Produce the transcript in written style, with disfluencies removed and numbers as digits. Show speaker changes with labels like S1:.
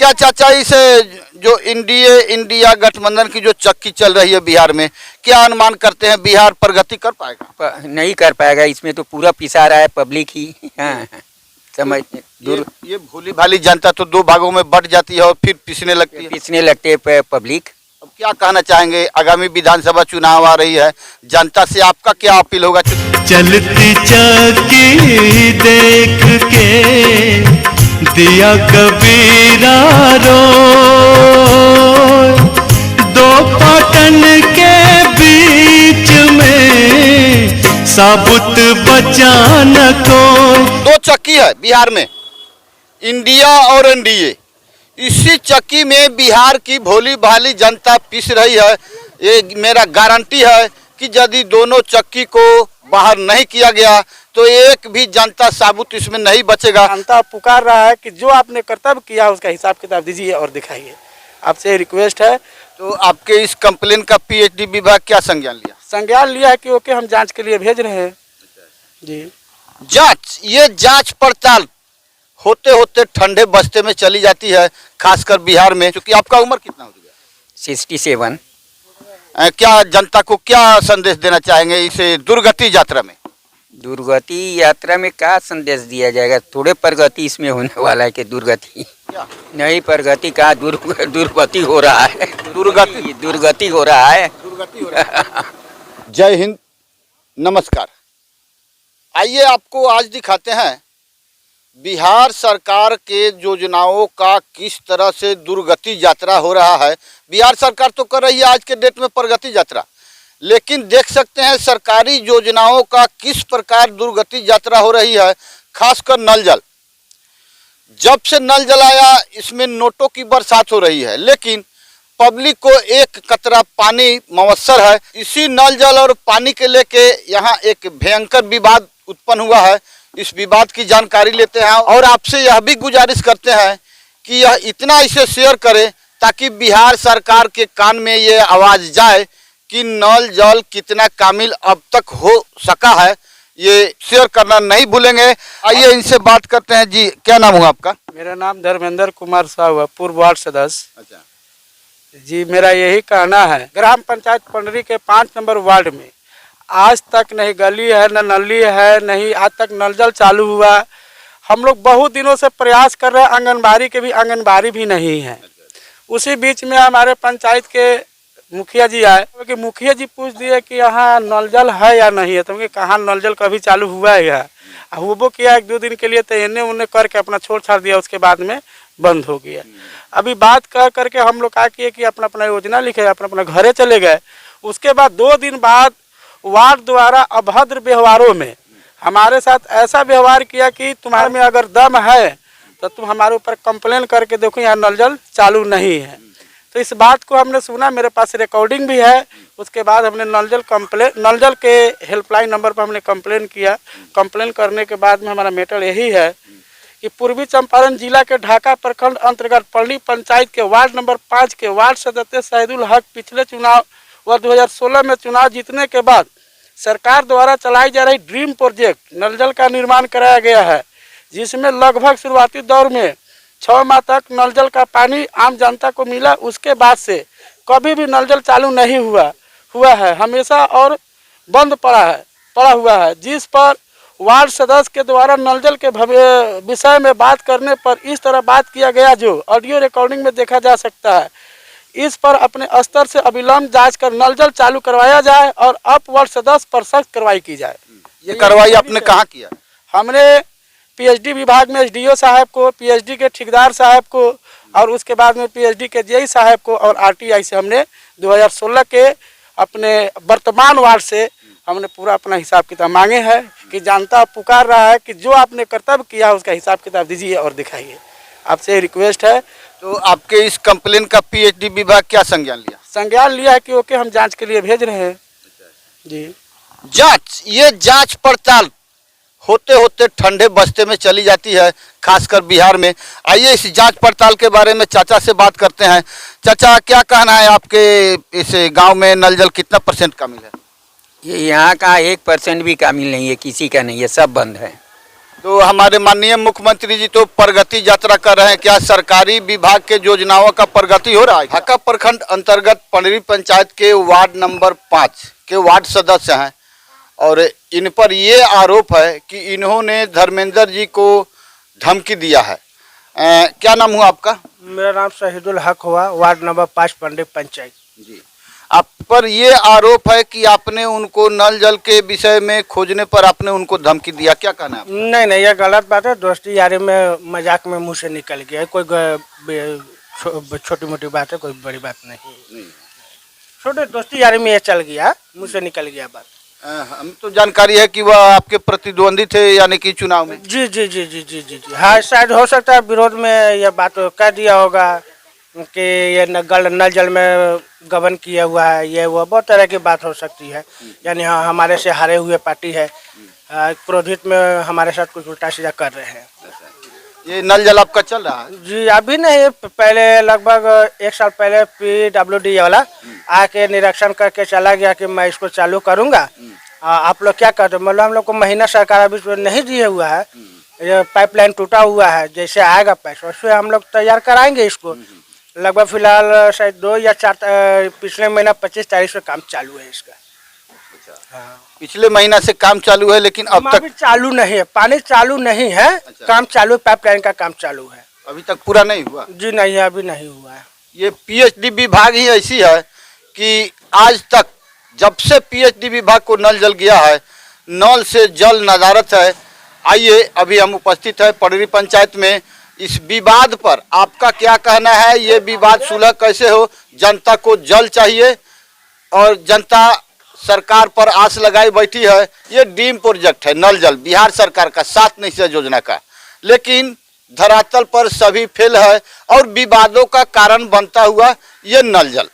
S1: क्या चाचा इस जो इंडिया गठबंधन की जो चक्की चल रही है बिहार में, क्या अनुमान करते हैं बिहार प्रगति कर पाएगा?
S2: नहीं कर पाएगा, इसमें तो पूरा पिसा रहा है पब्लिक ही। हाँ, समझ
S1: ये भोली भाली जनता तो दो भागों में बट जाती है और फिर पिसने लगते
S2: हैं पब्लिक।
S1: अब क्या कहना चाहेंगे, आगामी विधानसभा चुनाव आ रही है, जनता से आपका क्या अपील होगा?
S3: चलती चक्की देख के दिया कबीरा रो, दो पटन के बीच में साबुत बचा न कोई।
S1: दो चक्की है बिहार में, इंडिया और एनडीए। इसी चक्की में बिहार की भोली भाली जनता पिस रही है। ये मेरा गारंटी है कि यदि दोनों चक्की को बाहर नहीं किया गया तो एक भी जनता साबुत इसमें नहीं बचेगा।
S4: जनता पुकार रहा है कि जो आपने कर्तव्य किया उसका हिसाब किताब दीजिए और दिखाइए, आपसे रिक्वेस्ट है।
S1: तो आपके इस कंप्लेन का पीएचडी विभाग क्या संज्ञान लिया?
S4: संज्ञान लिया है कि ओके, हम जांच के लिए भेज रहे हैं जी।
S1: जांच, ये जांच पड़ताल होते होते ठंडे बस्ते में चली जाती है, खासकर बिहार में। क्योंकि आपका उम्र कितना हो गया?
S2: 67।
S1: क्या जनता को क्या संदेश देना चाहेंगे इस दुर्गति यात्रा में?
S2: दुर्गति यात्रा में क्या संदेश दिया जाएगा? थोड़े प्रगति इसमें होने वाला है कि दुर्गति नहीं, प्रगति का दुर्गति हो रहा है। दुर्गति हो रहा है।
S1: जय हिंद, नमस्कार। आइए आपको आज दिखाते हैं बिहार सरकार के योजनाओं का किस तरह से दुर्गति यात्रा हो रहा है। बिहार सरकार तो कर रही है आज के डेट में प्रगति यात्रा, लेकिन देख सकते हैं सरकारी योजनाओं का किस प्रकार दुर्गति यात्रा हो रही है। खासकर नल जल, जब से नल जल आया इसमें नोटों की बरसात हो रही है, लेकिन पब्लिक को एक कतरा पानी मवस्सर है। इसी नल जल और पानी के लेके यहाँ एक भयंकर विवाद उत्पन्न हुआ है। इस विवाद की जानकारी लेते हैं और आपसे यह भी गुजारिश करते हैं कि यह इतना इसे शेयर करें ताकि बिहार सरकार के कान में ये आवाज़ जाए कि नल जल कितना कामिल अब तक हो सका है। ये शेयर करना नहीं भूलेंगे। आइए इनसे बात करते हैं। जी, क्या नाम हुआ आपका?
S4: मेरा नाम धर्मेंद्र कुमार साहू है, पूर्व वार्ड सदस्य।
S1: अच्छा
S4: जी, मेरा यही कहना है, ग्राम पंचायत पंडरी के 5 नंबर वार्ड में आज तक नहीं गली है, न नली है, नहीं आज तक नल जल चालू हुआ। हम लोग बहुत दिनों से प्रयास कर रहे हैं, आंगनबाड़ी के भी आंगनबाड़ी भी नहीं है। उसी बीच में हमारे पंचायत के मुखिया जी आए, क्योंकि मुखिया जी पूछ दिए कि यहाँ नल जल है या नहीं है, तो कहाँ नल जल कभी चालू हुआ है। वो किया 1-2 दिन के लिए, तो इन्हें उन्हें करके अपना छोड़ छाड़ दिया, उसके बाद में बंद हो गया। अभी बात कर करके हम लोग क्या किए कि अपना अपना योजना लिखे, अपना अपना घरे चले गए। उसके बाद 2 दिन बाद वार्ड द्वारा अभद्र व्यवहारों में हमारे साथ ऐसा व्यवहार किया कि तुम्हारे में अगर दम है तो तुम हमारे ऊपर कंप्लेन करके देखो, यहाँ नल जल चालू नहीं है। तो इस बात को हमने सुना, मेरे पास रिकॉर्डिंग भी है। उसके बाद हमने नल जल के हेल्पलाइन नंबर पर हमने कंप्लेन किया। कंप्लेन करने के बाद में हमारा मैटर यही है कि पूर्वी चंपारण जिला के ढाका प्रखंड अंतर्गत पल्ली पंचायत के वार्ड नंबर 5 के वार्ड सदस्य शहीदुल हक पिछले चुनाव व 2016 में चुनाव जीतने के बाद सरकार द्वारा चलाई जा रही ड्रीम प्रोजेक्ट नल जल का निर्माण कराया गया है, जिसमें लगभग शुरुआती दौर में 6 माह तक नल जल का पानी आम जनता को मिला। उसके बाद से कभी भी नल जल चालू नहीं हुआ है, हमेशा और बंद पड़ा हुआ है। जिस पर वार्ड सदस्य के द्वारा नल जल के विषय में बात करने पर इस तरह बात किया गया, जो ऑडियो रिकॉर्डिंग में देखा जा सकता है। इस पर अपने स्तर से अविलंब जांच कर नल जल चालू करवाया जाए और अप वार्ड सदस्य पर सख्त कार्रवाई की जाए।
S1: ये कार्रवाई आपने कहाँ किया?
S4: हमने पीएचडी विभाग में एसडीओ साहब को, पीएचडी के ठेकेदार साहब को और उसके बाद में पीएचडी के जेई साहब को और आरटीआई से हमने 2016 के अपने वर्तमान वार्ड से हमने पूरा अपना हिसाब किताब मांगे हैं कि जनता पुकार रहा है कि जो आपने कर्तव्य किया उसका हिसाब किताब दीजिए और दिखाइए, आपसे रिक्वेस्ट है।
S1: तो आपके इस कंप्लेन का पीएचडी विभाग क्या संज्ञान लिया?
S4: संज्ञान लिया है कि ओके, हम जांच के लिए भेज रहे हैं जी।
S1: जांच, ये जांच पड़ताल होते होते ठंडे बस्ते में चली जाती है, खासकर बिहार में। आइए इस जांच पड़ताल के बारे में चाचा से बात करते हैं। चाचा, क्या कहना है आपके इस गांव में नल जल कितना % कामिल है?
S2: ये यहाँ का 1% भी कामिल नहीं है, किसी का नहीं है, सब बंद है।
S1: तो हमारे माननीय मुख्यमंत्री जी तो प्रगति यात्रा कर रहे हैं, क्या सरकारी विभाग के योजनाओं का प्रगति हो रहा है? ढाका प्रखंड अंतर्गत पंडरी पंचायत के वार्ड नंबर 5 के वार्ड सदस्य हैं और इन पर ये आरोप है कि इन्होंने धर्मेंद्र जी को धमकी दिया है। क्या नाम हुआ आपका?
S4: मेरा नाम शहीदुल हक हुआ, वार्ड नंबर 5 पंडरी पंचायत।
S1: जी, आप पर ये आरोप है कि आपने उनको नल जल के विषय में खोजने पर आपने उनको धमकी दिया, क्या कहना है आपका?
S4: नहीं, ये गलत बात है। दोस्ती यारी में मजाक में मुंह से निकल गया, कोई छोटी मोटी बात है, कोई बड़ी बात नहीं। छोटे दोस्ती यारी में ये चल गया, मुंह से निकल गया बात।
S1: हम तो जानकारी है कि वह आपके प्रतिद्वंदी थे, यानी कि चुनाव में।
S4: जी जी जी जी जी जी जी हाँ, शायद हो सकता है विरोध में यह बात कह दिया होगा कि ये नल जल में गबन किया हुआ है, ये वो बहुत तरह की बात हो सकती है। यानी हाँ, हमारे से हारे हुए पार्टी है, क्रोधित में हमारे साथ कुछ उल्टा सीधा कर रहे हैं।
S1: ये नल जल आपका चल रहा है?
S4: जी अभी नहीं, पहले लगभग 1 साल पहले PWD वाला आके निरीक्षण करके चला गया कि मैं इसको चालू करूँगा, आप लोग क्या करते हो? मतलब हम लोग को महीना सरकार अभी नहीं दिए हुआ है, ये पाइपलाइन टूटा हुआ है, जैसे आएगा पैसा उससे हम लोग तैयार कराएंगे इसको। लगभग फिलहाल शायद 2 या 4 पिछले महीना 25 तारीख से काम चालू है इसका। हाँ,
S1: पिछले महीना से काम चालू है, लेकिन अब तक
S4: अभी चालू नहीं है, पानी चालू नहीं है। काम चालू है, पाइपलाइन का काम चालू है,
S1: अभी तक पूरा नहीं हुआ।
S4: जी नहीं है, अभी नहीं हुआ है।
S1: ये PhD विभाग ही ऐसी है कि आज तक जब से PhD विभाग को नल जल गया है, नल से जल नजारत है। आइए, अभी हम उपस्थित है पंडरी पंचायत में। इस विवाद पर आपका क्या कहना है? ये विवाद सुलह कैसे हो? जनता को जल चाहिए और जनता सरकार पर आस लगाई बैठी है। ये ड्रीम प्रोजेक्ट है नल जल, बिहार सरकार का 7 निश्चय योजना का, लेकिन धरातल पर सभी फेल है और विवादों का कारण बनता हुआ ये नल जल।